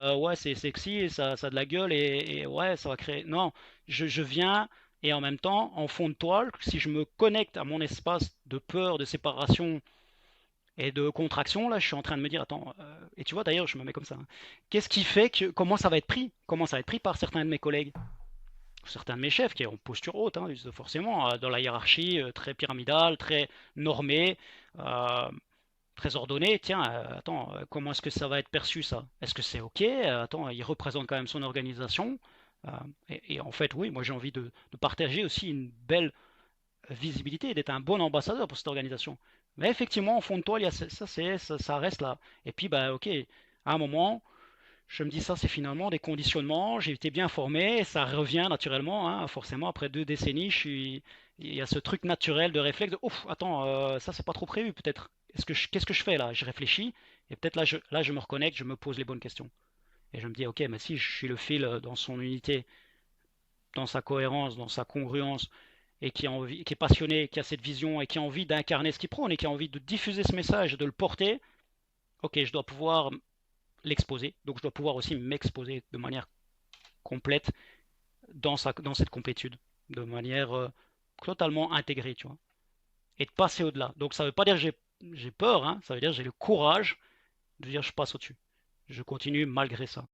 Ouais, c'est sexy, ça a de la gueule et ouais, ça va créer. Non, je viens et en même temps, en fond de toile, si je me connecte à mon espace de peur, de séparation et de contraction, là, je suis en train de me dire, attends, et tu vois d'ailleurs, je me mets comme ça, hein. Qu'est-ce qui fait que, comment ça va être pris? Comment ça va être pris par certains de mes collègues, certains de mes chefs qui ont posture haute, hein, forcément, dans la hiérarchie, très pyramidale, très normée, euh, très ordonné. Tiens, attends, comment est-ce que ça va être perçu ça? Est-ce que c'est OK? Attends, il représente quand même son organisation. Euh, et en fait, oui, moi j'ai envie de partager aussi une belle visibilité, d'être un bon ambassadeur pour cette organisation. Mais effectivement, au fond de toi, il y a ça reste là. Et puis, bah, ok, à un moment, je me dis ça, c'est finalement des conditionnements. J'ai été bien formé, ça revient naturellement, hein, forcément. Après 2 décennies, il y a ce truc naturel de réflexe. De, ouf, attends, ça c'est pas trop prévu, peut-être. Qu'est-ce que je fais là? Je réfléchis et peut-être là, je me reconnecte, je me pose les bonnes questions. Et je me dis, ok, mais si je suis le fil dans son unité, dans sa cohérence, dans sa congruence, et qui, a envie, qui est passionné, qui a cette vision et qui a envie d'incarner ce qu'il prône et qui a envie de diffuser ce message, de le porter, ok, je dois pouvoir l'exposer. Donc je dois pouvoir aussi m'exposer de manière complète dans cette complétude, de manière totalement intégrée, tu vois. Et de passer au-delà. Donc ça ne veut pas dire que j'ai peur, hein, ça veut dire que j'ai le courage de dire je passe au-dessus. Je continue malgré ça.